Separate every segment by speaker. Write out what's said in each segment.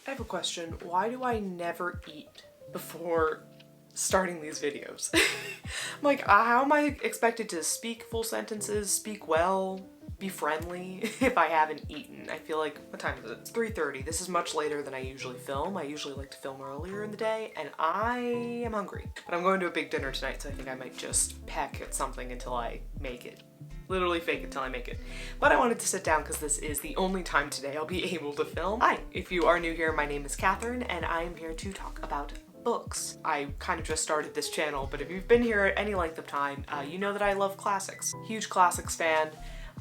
Speaker 1: I have a question. Why do I never eat before starting these videos? I'm like, how am I expected to speak full sentences, speak well, be friendly if I haven't eaten? I feel like, what time is it? It's 3:30. This is much later than I usually film. I usually like to film earlier in the day, and I am hungry. But I'm going to a big dinner tonight, so I think I might just peck at something until I make it. Literally fake it till I make it. But I wanted to sit down because this is the only time today I'll be able to film. Hi, if you are new here, my name is Catherine, and I am here to talk about books. I kind of just started this channel, but if you've been here at any length of time, you know that I love classics. Huge classics fan.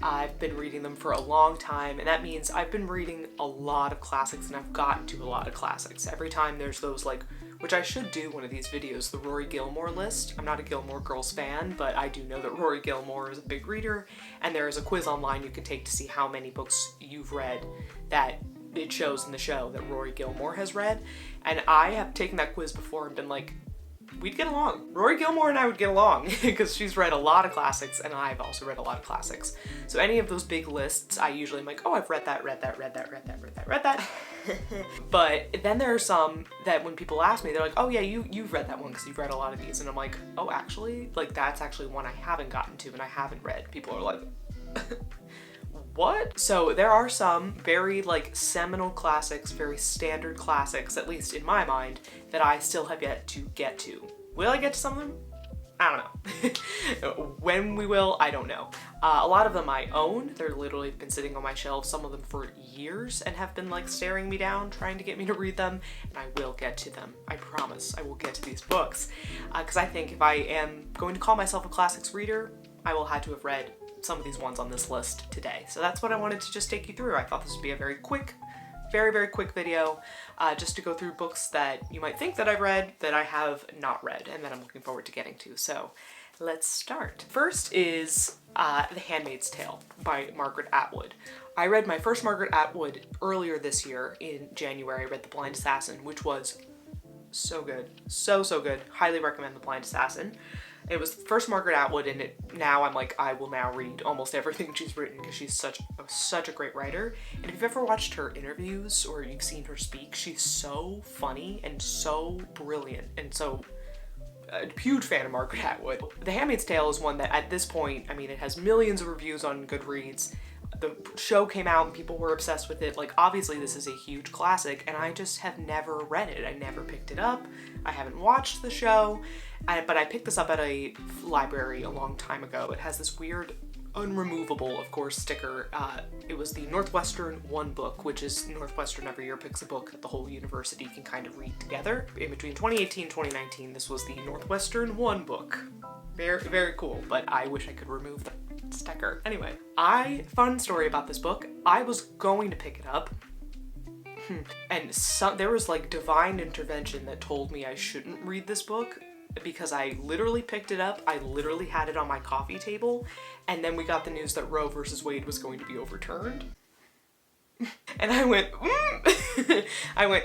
Speaker 1: I've been reading them for a long time, and that means I've been reading a lot of classics, and I've gotten to a lot of classics. Every time there's those, like, which I should do one of these videos, the Rory Gilmore list. I'm not a Gilmore Girls fan, but I do know that Rory Gilmore is a big reader, and there is a quiz online you can take to see how many books you've read that it shows in the show that Rory Gilmore has read. And I have taken that quiz before and been like, we'd get along. Rory Gilmore and I would get along because she's read a lot of classics and I've also read a lot of classics. So any of those big lists, I usually am like, oh, I've read that. But then there are some that when people ask me, they're like, oh yeah, you've read that one because you've read a lot of these. And I'm like, oh, actually, like that's actually one I haven't gotten to and I haven't read. People are like, what? So there are some very like seminal classics, very standard classics, at least in my mind, that I still have yet to get to. Will I get to some of them? I don't know. When we will, I don't know. A lot of them I own. They're literally been sitting on my shelf, some of them for years, and have been like staring me down, trying to get me to read them, and I will get to them. I promise I will get to these books. Because I think if I am going to call myself a classics reader, I will have to have read some of these ones on this list today. So that's what I wanted to just take you through. I thought this would be a very quick, very quick video, just to go through books that you might think that I've read that I have not read and that I'm looking forward to getting to. So let's start. First is The Handmaid's Tale by Margaret Atwood. I read my first Margaret Atwood earlier this year in January. I read The Blind Assassin, which was so good. So good. Highly recommend The Blind Assassin. It was the first Margaret Atwood, and now I'm like, I will now read almost everything she's written because she's such a great writer. And if you've ever watched her interviews or you've seen her speak, she's so funny and so brilliant, and so a huge fan of Margaret Atwood. The Handmaid's Tale is one that at this point, I mean, it has millions of reviews on Goodreads. The show came out and people were obsessed with it. Like, obviously this is a huge classic, and I just have never read it. I never picked it up. I haven't watched the show, but I picked this up at a library a long time ago. It has this weird, unremovable, of course, sticker. It was the Northwestern One Book, which is Northwestern every year picks a book that the whole university can kind of read together. In between 2018 and 2019, this was the Northwestern One Book. Very cool, but I wish I could remove the sticker. Anyway, fun story about this book. I was going to pick it up, and there was like divine intervention that told me I shouldn't read this book because I literally picked it up, I literally had it on my coffee table, and then we got the news that Roe versus Wade was going to be overturned. And I went,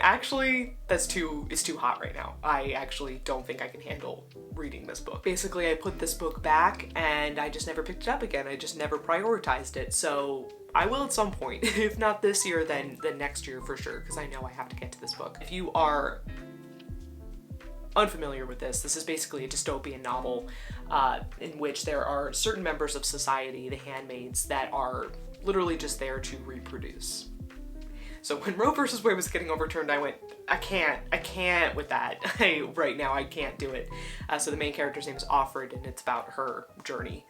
Speaker 1: actually, it's too hot right now. I actually don't think I can handle reading this book. Basically, I put this book back and I just never picked it up again. I just never prioritized it. So I will at some point, if not this year, then next year for sure, because I know I have to get to this book. If you are unfamiliar with this is basically a dystopian novel in which there are certain members of society, the handmaids, that are literally just there to reproduce. So when Roe versus Wade was getting overturned, I went, I can't with that. Right now, I can't do it. So the main character's name is Offred, and it's about her journey,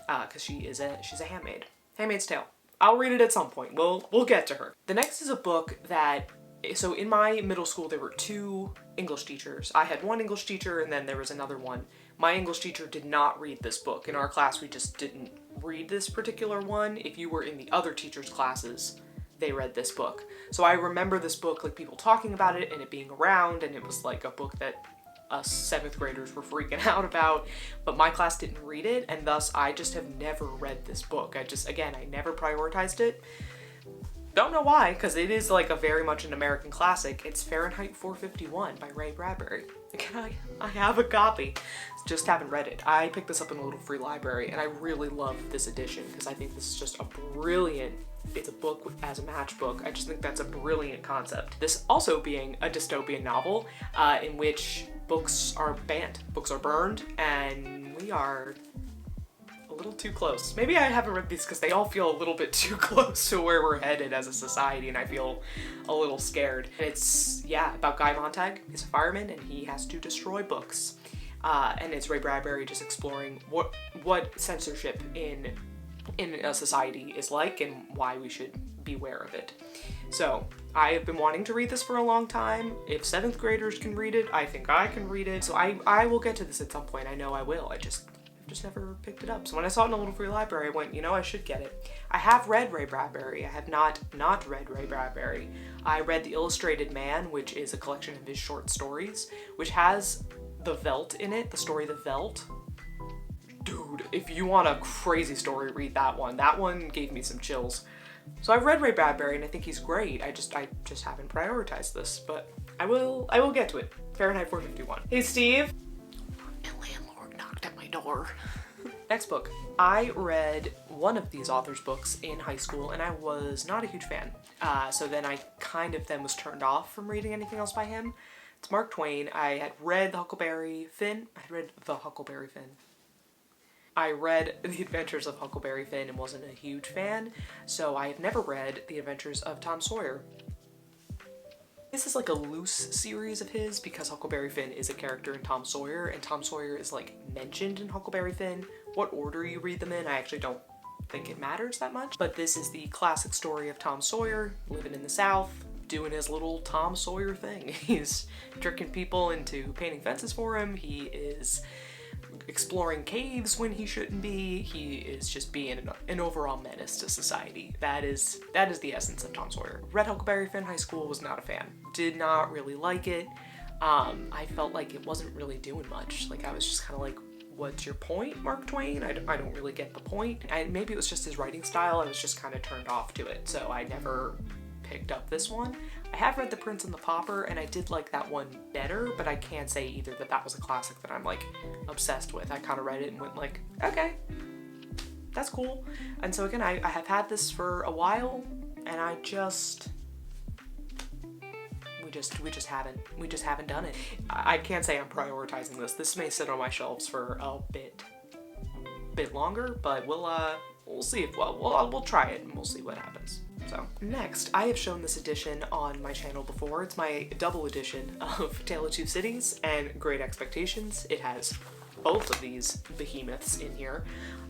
Speaker 1: because she's a handmaid. Handmaid's Tale. I'll read it at some point. We'll get to her. The next is a book that, so in my middle school, there were two English teachers. I had one English teacher, and then there was another one. My English teacher did not read this book. In our class, we just didn't read this particular one. If you were in the other teachers' classes, they read this book. So I remember this book, like people talking about it and it being around, and it was like a book that us 7th graders were freaking out about, but my class didn't read it, and thus I just have never read this book. I never prioritized it. Don't know why, because it is like a very much an American classic. It's Fahrenheit 451 by Ray Bradbury. Again, I have a copy. Just haven't read it. I picked this up in a little free library and I really love this edition because I think this is just a brilliant, it's a book as a matchbook. I just think that's a brilliant concept. This also being a dystopian novel in which books are banned, books are burned, and we are a little too close. Maybe I haven't read these because they all feel a little bit too close to where we're headed as a society, and I feel a little scared. And it's, yeah, about Guy Montag. He's a fireman and he has to destroy books. And it's Ray Bradbury just exploring what censorship in a society is like and why we should beware of it. So I have been wanting to read this for a long time. If 7th graders can read it, I think I can read it. So I will get to this at some point. I know I will. I've just never picked it up. So when I saw it in a little free library, I went, you know, I should get it. I have read Ray Bradbury. I have not read Ray Bradbury. I read The Illustrated Man, which is a collection of his short stories, which has The Veldt in it, the story The Veldt. Dude, if you want a crazy story, read that one. That one gave me some chills. So I've read Ray Bradbury and I think he's great. I just haven't prioritized this, but I will get to it. Fahrenheit 451. Hey Steve. My landlord knocked at my door. Next book. I read one of these authors' books in high school and I was not a huge fan. So then I kind of then was turned off from reading anything else by him. It's Mark Twain. I had read The Huckleberry Finn. I read The Adventures of Huckleberry Finn and wasn't a huge fan, so I have never read The Adventures of Tom Sawyer. This is like a loose series of his because Huckleberry Finn is a character in Tom Sawyer, and Tom Sawyer is like mentioned in Huckleberry Finn. What order you read them in, I actually don't think it matters that much. But this is the classic story of Tom Sawyer living in the South, doing his little Tom Sawyer thing. He's tricking people into painting fences for him. He is exploring caves when he shouldn't be. He is just being an overall menace to society. That is the essence of Tom Sawyer. Read Huckleberry Finn high school, was not a fan. Did not really like it. I felt like it wasn't really doing much. Like I was just kind of like, what's your point, Mark Twain? I don't really get the point. And maybe it was just his writing style. I was just kind of turned off to it. So I never picked up this one. I have read The Prince and the Pauper and I did like that one better, but I can't say either that was a classic that I'm like obsessed with. I kind of read it and went like, okay, that's cool. And so again, I have had this for a while and we just haven't done it. I can't say I'm prioritizing this. This may sit on my shelves for a bit longer, but we'll see if we'll try it and we'll see what happens. So next, I have shown this edition on my channel before. It's my double edition of Tale of Two Cities and Great Expectations. It has both of these behemoths in here.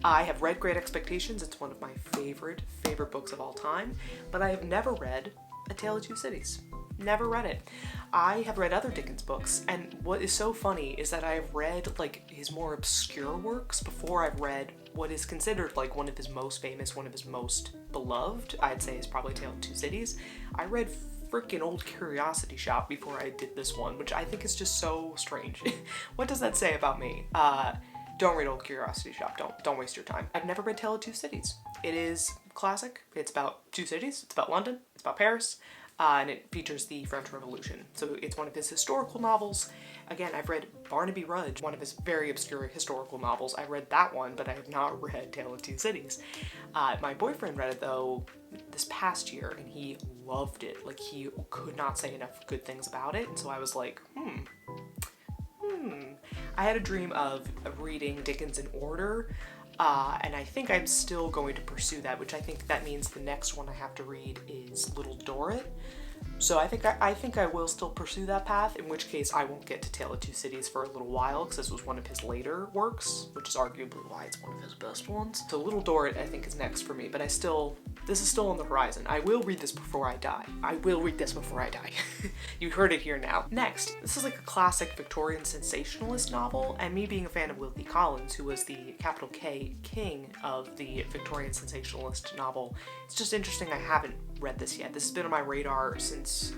Speaker 1: I have read Great Expectations. It's one of my favorite books of all time, but I have never read A Tale of Two Cities. Never read it. I have read other Dickens books, and what is so funny is that I've read like his more obscure works before I've read what is considered like one of his most famous, one of his most beloved, I'd say is probably Tale of Two Cities. I read freaking Old Curiosity Shop before I did this one, which I think is just so strange. What does that say about me? Don't read Old Curiosity Shop. Don't waste your time. I've never read Tale of Two Cities. It is classic. It's about two cities. It's about London. It's about Paris. And it features the French Revolution. So it's one of his historical novels. Again, I've read Barnaby Rudge, one of his very obscure historical novels. I read that one, but I have not read Tale of Two Cities. My boyfriend read it though this past year and he loved it. Like he could not say enough good things about it. And so I was like, I had a dream of reading Dickens in order. And I think I'm still going to pursue that, which I think that means the next one I have to read is Little Dorrit. So I think I will still pursue that path, in which case I won't get to Tale of Two Cities for a little while, because this was one of his later works, which is arguably why it's one of his best ones. So Little Dorrit I think is next for me, but this is still on the horizon. I will read this before I die. You heard it here now. Next, this is like a classic Victorian sensationalist novel, and me being a fan of Wilkie Collins, who was the capital K king of the Victorian sensationalist novel, it's just interesting I haven't read this yet. This has been on my radar since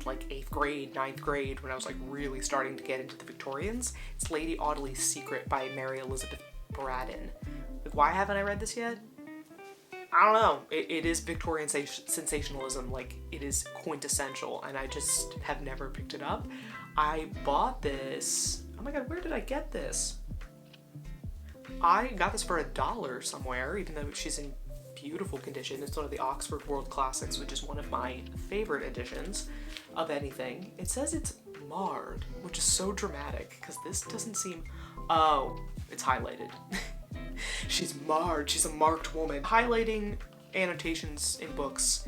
Speaker 1: like 8th grade, 9th grade, when I was like really starting to get into the Victorians. It's Lady Audley's Secret by Mary Elizabeth Braddon. Like, why haven't I read this yet? I don't know, it is Victorian sensationalism, like it is quintessential, and I just have never picked it up. I bought this, oh my god, where did I get this? I got this for $1 somewhere, even though she's in beautiful condition. It's one of the Oxford World Classics, which is one of my favorite editions of anything. It says it's marred, which is so dramatic, because this doesn't seem, oh, it's highlighted. She's marred, she's a marked woman. Highlighting annotations in books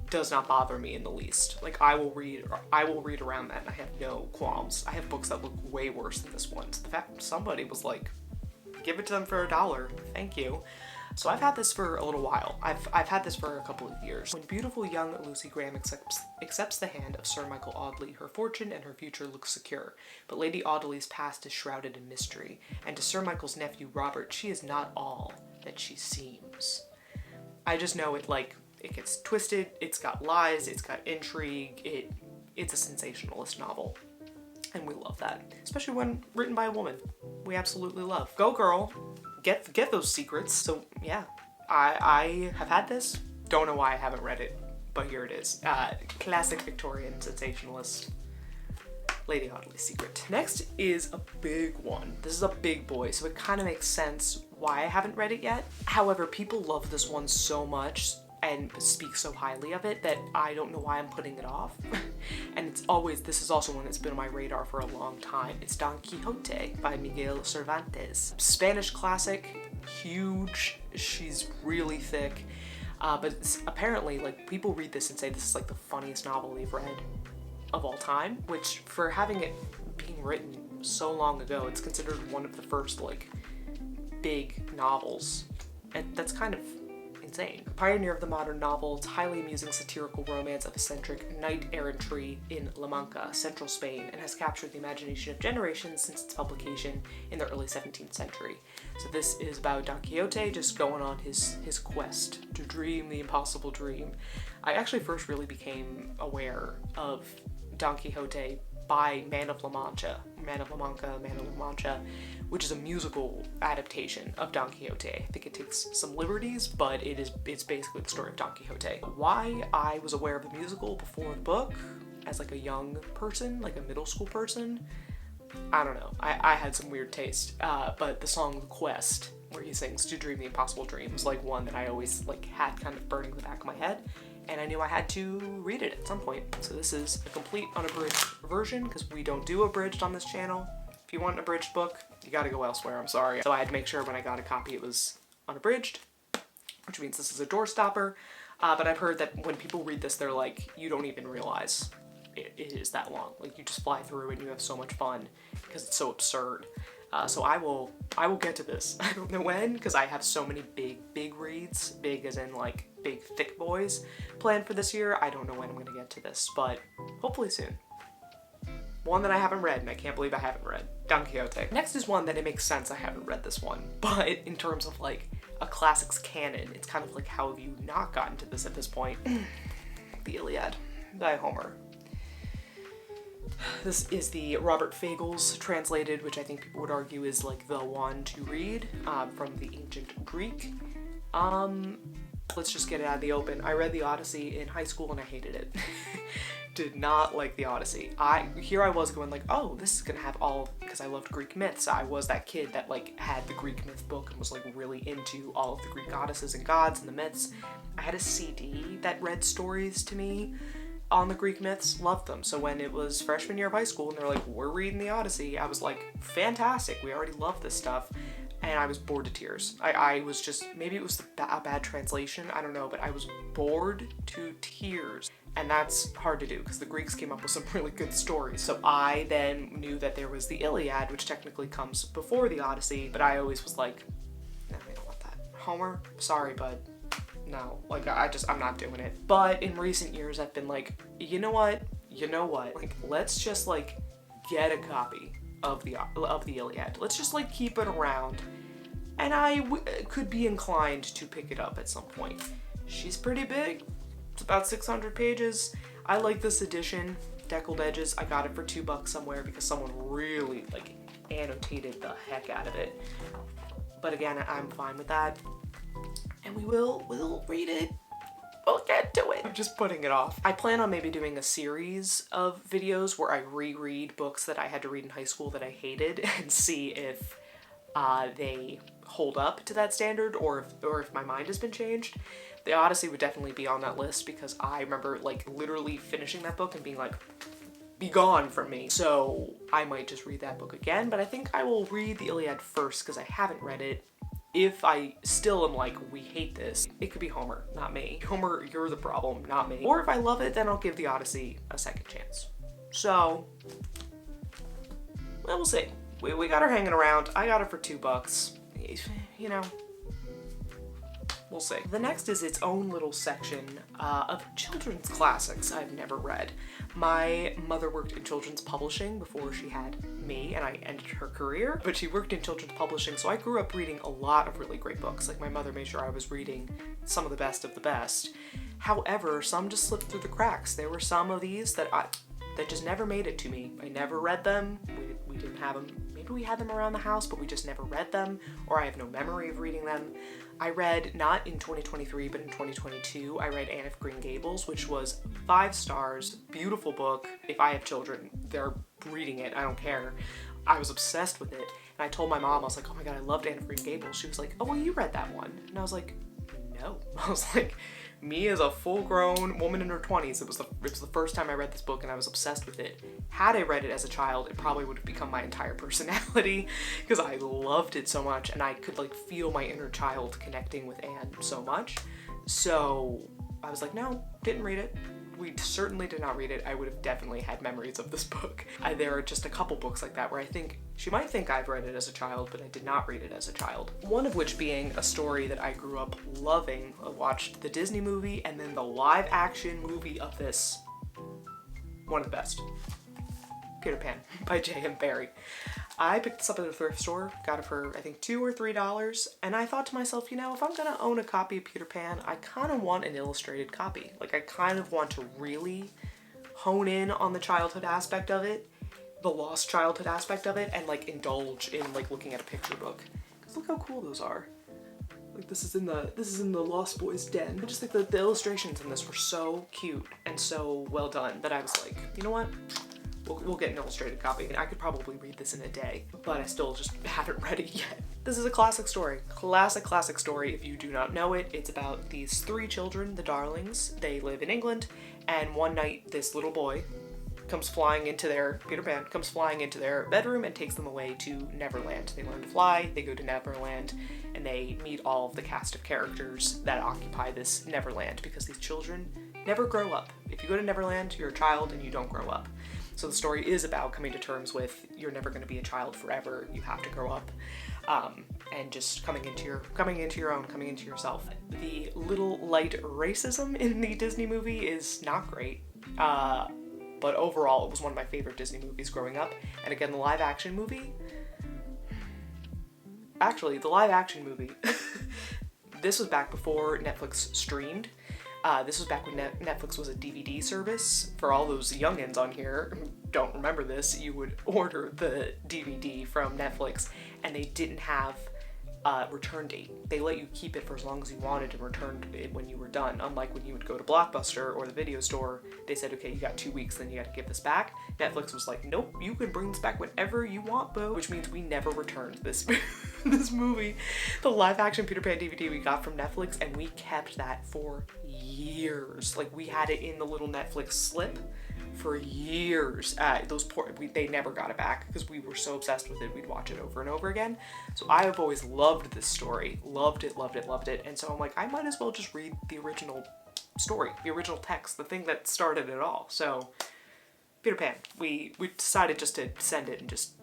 Speaker 1: does not bother me in the least. Like, I will read around that and I have no qualms. I have books that look way worse than this one. So the fact somebody was like, give it to them for $1, thank you. So I've had this for a little while. I've had this for a couple of years. When beautiful young Lucy Graham accepts the hand of Sir Michael Odle, her fortune and her future look secure. But Lady Audley's past is shrouded in mystery, and to Sir Michael's nephew Robert, she is not all that she seems. I just know it, like, it gets twisted, it's got lies, it's got intrigue, it's a sensationalist novel. And we love that, especially when written by a woman. We absolutely love. Go girl, get those secrets. So yeah, I have had this. Don't know why I haven't read it, but here it is. Classic Victorian sensationalist, Lady Audley's Secret. Next is a big one. This is a big boy, so it kind of makes sense why I haven't read it yet. However, people love this one so much and speak so highly of it that I don't know why I'm putting it off. And this is also one that's been on my radar for a long time. It's Don Quixote by Miguel Cervantes. Spanish classic, huge, she's really thick, but apparently, like, people read this and say this is like the funniest novel they've read of all time, which for having it being written so long ago, it's considered one of the first, like, big novels. And that's kind of insane. Pioneer of the modern novel, it's highly amusing satirical romance of eccentric knight-errantry in La Mancha, central Spain, and has captured the imagination of generations since its publication in the early 17th century. So this is about Don Quixote just going on his quest to dream the impossible dream. I actually first really became aware of Don Quixote by Man of La Mancha, which is a musical adaptation of Don Quixote. I think it takes some liberties, but it's basically the story of Don Quixote. Why I was aware of the musical before the book, as like a young person, like a middle school person, I don't know. I had some weird taste, but the song The Quest, where he sings To Dream the Impossible Dream, was like one that I always like had kind of burning in the back of my head. And I knew I had to read it at some point. So this is a complete unabridged version, because we don't do abridged on this channel. If you want an abridged book, you gotta go elsewhere, I'm sorry. So I had to make sure when I got a copy it was unabridged, which means this is a doorstopper. But I've heard that when people read this, they're like, you don't even realize it is that long. Like, you just fly through and you have so much fun because it's so absurd. So I will get to this. I don't know when, because I have so many big reads, big as in like big thick boys, planned for this year. I don't know when I'm gonna get to this, but hopefully soon. One that I haven't read, and I can't believe I haven't read, Don Quixote. Next is one that it makes sense I haven't read this one, but in terms of like a classics canon, it's kind of like, how have you not gotten to this at this point? The Iliad by Homer. This is the Robert Fagles translated, which I think people would argue is like the one to read, from the ancient Greek. Let's just get it out of the open. I read the Odyssey in high school and I hated it. Did not like the Odyssey. Here I was going like, oh, this is gonna have all, because I loved Greek myths. I was that kid that like had the Greek myth book and was like really into all of the Greek goddesses and gods and the myths. I had a CD that read stories to me on the Greek myths, loved them. So when it was freshman year of high school and they're like, we're reading the Odyssey, I was like, fantastic, we already love this stuff. And I was bored to tears. I was just, maybe it was a bad translation, I don't know, but I was bored to tears. And that's hard to do because the Greeks came up with some really good stories. So I then knew that there was the Iliad, which technically comes before the Odyssey, but I always was like, no, I don't want that. Homer, sorry, bud. No, like I'm not doing it. But in recent years, I've been like, you know what? Like, let's just like get a copy of the Iliad. Let's just like keep it around. And I could be inclined to pick it up at some point. She's pretty big. It's about 600 pages. I like this edition, deckled edges. I got it for $2 somewhere because someone really like annotated the heck out of it. But again, I'm fine with that. and we'll read it. We'll get to it. I'm just putting it off. I plan on maybe doing a series of videos where I reread books that I had to read in high school that I hated and see if they hold up to that standard or if my mind has been changed. The Odyssey would definitely be on that list because I remember like literally finishing that book and being like, be gone from me. So I might just read that book again, but I think I will read the Iliad first because I haven't read it. If I still am like, we hate this, it could be Homer, not me. Homer, you're the problem, not me. Or if I love it, then I'll give the Odyssey a second chance. So, well, we'll see. We got her hanging around. I got her for $2. You know, we'll see. The next is its own little section of children's classics I've never read. My mother worked in children's publishing before she had me and I ended her career, but she worked in children's publishing, so I grew up reading a lot of really great books. Like my mother made sure I was reading some of the best of the best. However, some just slipped through the cracks. There were some of these that just never made it to me. I never read them. We didn't have them. Maybe we had them around the house, but we just never read them, or I have no memory of reading them. I read, not in 2023, but in 2022, I read Anne of Green Gables, which was 5 stars, beautiful book. If I have children, they're reading it, I don't care. I was obsessed with it, and I told my mom, I was like, oh my god, I loved Anne of Green Gables. She was like, oh, well, you read that one. And I was like, no. I was like, me as a full-grown woman in her 20s, it was the first time I read this book and I was obsessed with it. Had I read it as a child, it probably would have become my entire personality because I loved it so much and I could like feel my inner child connecting with Anne so much. So I was like, no, didn't read it. We certainly did not read it. I would have definitely had memories of this book. There are just a couple books like that where I think she might think I've read it as a child, but I did not read it as a child. One of which being a story that I grew up loving. I watched the Disney movie and then the live action movie of this. One of the best. Peter Pan by J.M. Barrie. I picked this up at a thrift store, got it for I think $2 or $3, and I thought to myself, you know, if I'm gonna own a copy of Peter Pan, I kind of want an illustrated copy. Like I kind of want to really hone in on the childhood aspect of it, the lost childhood aspect of it, and like indulge in like looking at a picture book. Cause look how cool those are. Like this is in the Lost Boys den. I just think that the illustrations in this were so cute and so well done that I was like, you know what? We'll get an illustrated copy. I could probably read this in a day, but I still just haven't read it yet. This is a classic story. Classic story. If you do not know it, it's about these 3 children, the Darlings. They live in England, and one night this little boy comes flying into Peter Pan comes flying into their bedroom and takes them away to Neverland. They learn to fly, they go to Neverland, and they meet all of the cast of characters that occupy this Neverland because these children never grow up. If you go to Neverland, you're a child and you don't grow up. So the story is about coming to terms with you're never going to be a child forever. You have to grow up, and just coming into your own, coming into yourself. The little light racism in the Disney movie is not great, but overall it was one of my favorite Disney movies growing up. And again, the live action movie. Actually, the live action movie. This was back before Netflix streamed. This was back when Netflix was a DVD service. For all those youngins on here who don't remember this, you would order the DVD from Netflix and they didn't have a return date. They let you keep it for as long as you wanted and returned it when you were done. Unlike when you would go to Blockbuster or the video store, they said, okay, you got 2 weeks, then you got to give this back. Netflix was like, nope, you can bring this back whenever you want, boo. Which means we never returned this this movie. The live action Peter Pan DVD we got from Netflix, and we kept that for years. Like we had it in the little Netflix slip for years. They never got it back because we were so obsessed with it. We'd watch it over and over again. So I have always loved this story. Loved it. And so I'm like, I might as well just read the original story, the original text, the thing that started it all. So Peter Pan, we decided just to send it and just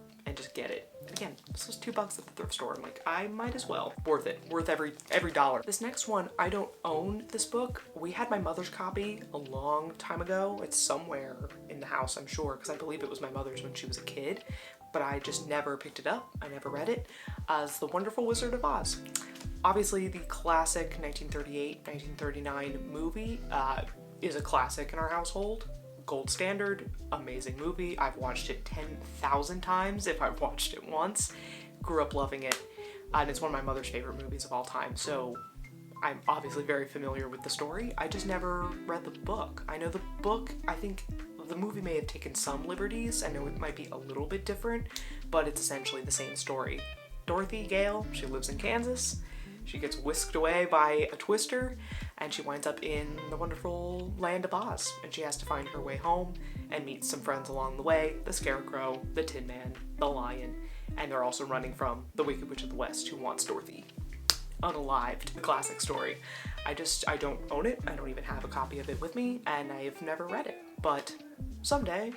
Speaker 1: get it. Again, this was $2 at the thrift store. I'm like, I might as well. Worth it. Worth every dollar. This next one, I don't own this book. We had my mother's copy a long time ago. It's somewhere in the house, I'm sure, because I believe it was my mother's when she was a kid, but I just never picked it up. I never read it. It's The Wonderful Wizard of Oz. Obviously, the classic 1938-1939 movie is a classic in our household. Gold standard, amazing movie. I've watched it 10,000 times if I've watched it once. Grew up loving it, and it's one of my mother's favorite movies of all time. So I'm obviously very familiar with the story. I just never read the book. I know the book, I think the movie may have taken some liberties. I know it might be a little bit different, but it's essentially the same story. Dorothy Gale, she lives in Kansas. She gets whisked away by a twister, and she winds up in the wonderful land of Oz. And she has to find her way home and meet some friends along the way, the Scarecrow, the Tin Man, the Lion, and they're also running from the Wicked Witch of the West who wants Dorothy unalived. The classic story. I don't own it. I don't even have a copy of it with me, and I've never read it. But someday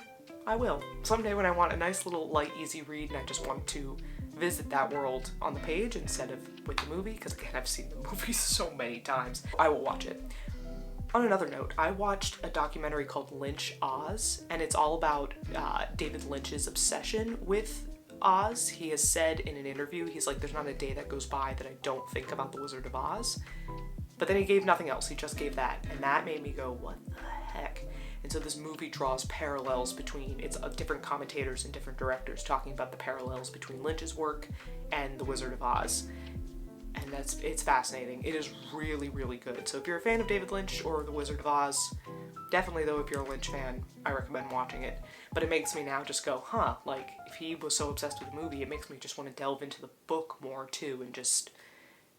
Speaker 1: I will. Someday when I want a nice little light, easy read and I just want to visit that world on the page instead of with the movie, because again, I've seen the movie so many times, I will watch it. On another note, I watched a documentary called Lynch Oz, and it's all about David Lynch's obsession with Oz. He has said in an interview, he's like, there's not a day that goes by that I don't think about the Wizard of Oz. But then he gave nothing else, he just gave that, and that made me go, what the heck? And so this movie draws parallels between, it's different commentators and different directors talking about the parallels between Lynch's work and The Wizard of Oz. And it's fascinating. It is really, really good. So if you're a fan of David Lynch or The Wizard of Oz, definitely though, if you're a Lynch fan, I recommend watching it. But it makes me now just go, like, if he was so obsessed with the movie, it makes me just want to delve into the book more too and just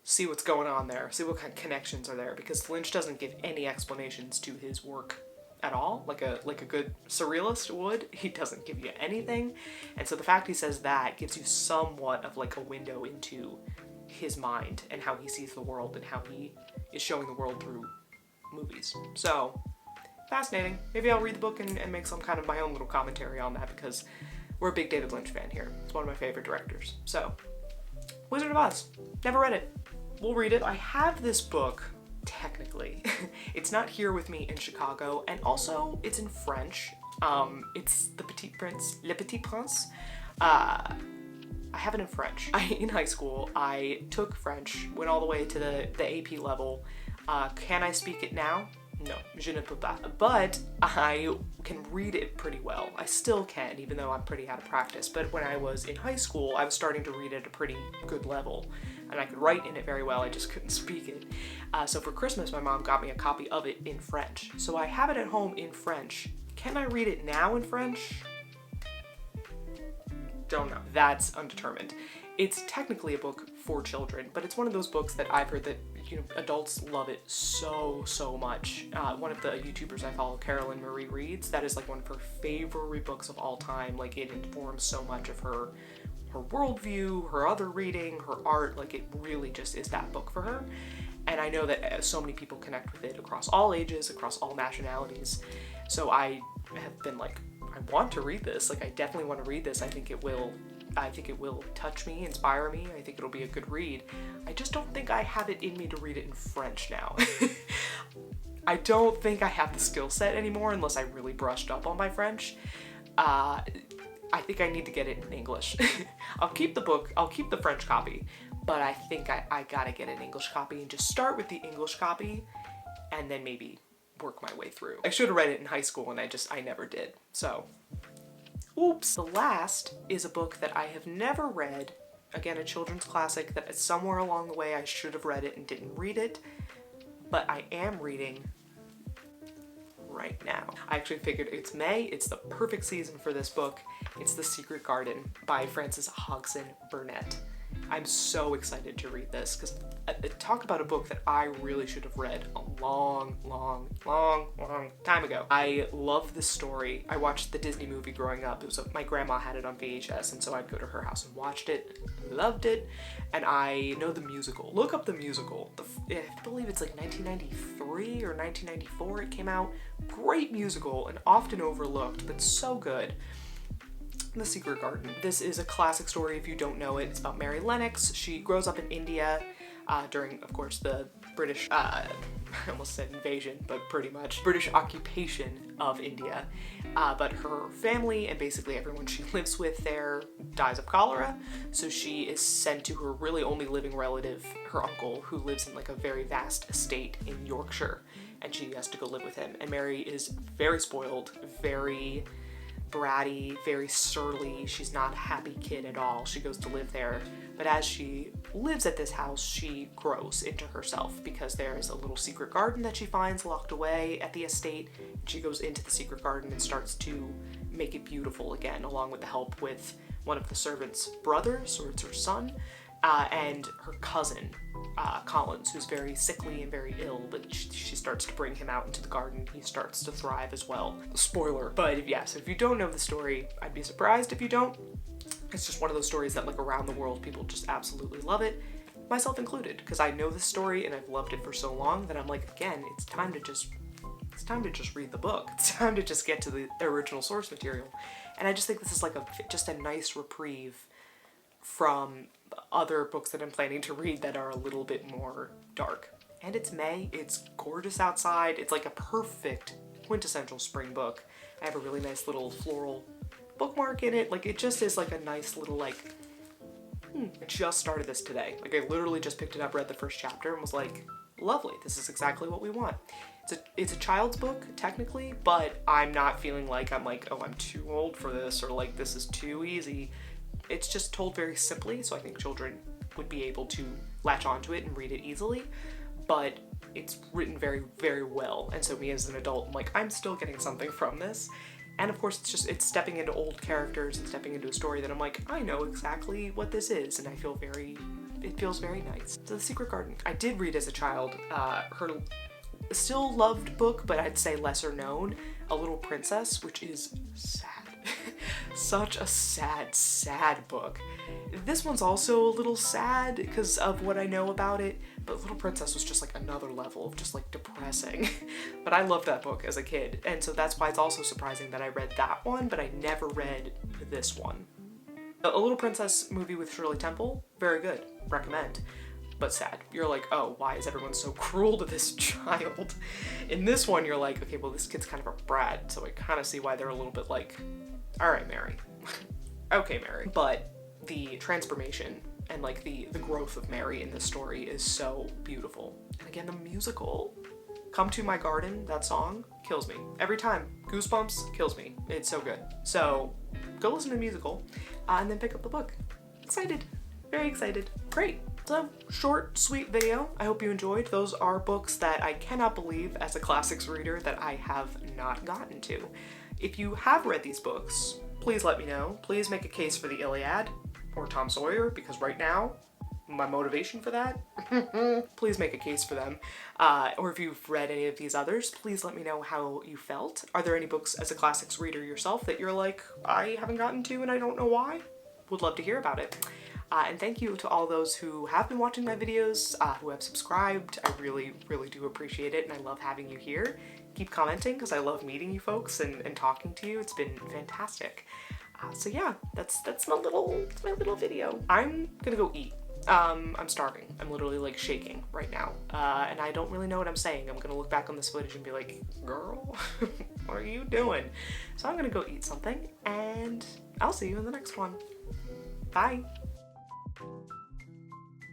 Speaker 1: see what's going on there, see what kind of connections are there, because Lynch doesn't give any explanations to his work at all, like a good surrealist would. He doesn't give you anything, and so the fact he says that gives you somewhat of like a window into his mind and how he sees the world and how he is showing the world through movies. So fascinating. Maybe I'll read the book and make some kind of my own little commentary on that, because we're a big David Lynch fan here. It's one of my favorite directors. So Wizard of Oz, never read it. We'll read it. I have this book technically. It's not here with me in Chicago, and also it's in French. It's the Petite Prince, Le Petit Prince. I have it in French. In high school, I took French, went all the way to the AP level. Can I speak it now? No, je ne peux pas. But I can read it pretty well. I still can, even though I'm pretty out of practice. But when I was in high school, I was starting to read at a pretty good level. And I could write in it very well, I just couldn't speak it. So for Christmas, my mom got me a copy of it in French. So I have it at home in French. Can I read it now in French? Don't know. That's undetermined. It's technically a book for children, but it's one of those books that I've heard that, adults love it so much. One of the YouTubers I follow, Carolyn Marie Reads, that is like one of her favorite books of all time. Like, it informs so much of her worldview, her other reading, her art. Like, it really just is that book for her. And I know that so many people connect with it across all ages, across all nationalities. So I have been like, I want to read this. Like, I definitely want to read this. I think it will touch me, inspire me. I think it'll be a good read. I just don't think I have it in me to read it in French now. I don't think I have the skill set anymore unless I really brushed up on my French. I think I need to get it in English. I'll keep the book, I'll keep the French copy, but I think I gotta get an English copy and just start with the English copy and then maybe work my way through. I should have read it in high school and I never did. So, oops. The last is a book that I have never read. Again, a children's classic that somewhere along the way I should have read it and didn't read it, but I am reading right now. I actually figured it's May, it's the perfect season for this book. It's The Secret Garden by Frances Hodgson Burnett. I'm so excited to read this because talk about a book that I really should have read a long time ago. I love this story. I watched the Disney movie growing up. My grandma had it on VHS, and so I'd go to her house and watched it, loved it, and I know the musical. Look up the musical. I believe it's like 1993 or 1994 it came out. Great musical and often overlooked, but so good. The Secret Garden. This is a classic story if you don't know it. It's about Mary Lennox. She grows up in India during, of course, the British, I almost said invasion, but pretty much British occupation of India. But her family and basically everyone she lives with there dies of cholera. So she is sent to her really only living relative, her uncle, who lives in like a very vast estate in Yorkshire. And she has to go live with him. And Mary is very spoiled, very bratty, very surly. She's not a happy kid at all. She goes to live there. But as she lives at this house, she grows into herself because there's a little secret garden that she finds locked away at the estate. And she goes into the secret garden and starts to make it beautiful again, along with the help with one of the servants' brothers, or it's her son, and her cousin, Collins, who's very sickly and very ill, but she starts to bring him out into the garden. He starts to thrive as well. Spoiler. But if you don't know the story, I'd be surprised if you don't. It's just one of those stories that, like, around the world, people just absolutely love it, myself included, because I know this story and I've loved it for so long that I'm like, again, it's time to just read the book. It's time to just get to the original source material. And I just think this is like just a nice reprieve from other books that I'm planning to read that are a little bit more dark. And it's May, it's gorgeous outside, it's like a perfect quintessential spring book. I have a really nice little floral bookmark in it. Like, it just is like a nice little, like, I just started this today. Like, I literally just picked it up, read the first chapter, and was like, lovely, this is exactly what we want. It's a child's book, technically, but I'm not feeling like I'm like, oh, I'm too old for this, or like, this is too easy. It's just told very simply, so I think children would be able to latch onto it and read it easily, but it's written very, very well. And so me as an adult, I'm like, I'm still getting something from this. And of course, it's stepping into old characters and stepping into a story that I'm like, I know exactly what this is, and it feels very nice. So The Secret Garden, I did read as a child, her still loved book, but I'd say lesser known, A Little Princess, which is sad. Such a sad, sad book. This one's also a little sad because of what I know about it, but Little Princess was just like another level of just like depressing. But I loved that book as a kid, and so that's why it's also surprising that I read that one, but I never read this one. A Little Princess movie with Shirley Temple, very good, recommend. But sad. You're like, oh, why is everyone so cruel to this child? In this one, you're like, okay, well, this kid's kind of a brat, so I kind of see why they're a little bit like, all right, Mary. Okay, Mary. But the transformation and like the growth of Mary in this story is so beautiful. And again, the musical, Come to My Garden, that song, kills me. Every time. Goosebumps, kills me. It's so good. So go listen to the musical and then pick up the book. Excited. Very excited. Great. So, short, sweet video. I hope you enjoyed. Those are books that I cannot believe as a classics reader that I have not gotten to. If you have read these books, please let me know. Please make a case for the Iliad or Tom Sawyer, because right now, my motivation for that, please make a case for them. Or if you've read any of these others, please let me know how you felt. Are there any books as a classics reader yourself that you're like, I haven't gotten to and I don't know why? Would love to hear about it. And thank you to all those who have been watching my videos, who have subscribed. I really, really do appreciate it, and I love having you here. Keep commenting, because I love meeting you folks and talking to you. It's been fantastic. So yeah, that's my little video. I'm gonna go eat. I'm starving. I'm literally like shaking right now. And I don't really know what I'm saying. I'm gonna look back on this footage and be like, girl, what are you doing? So I'm gonna go eat something, and I'll see you in the next one. Bye.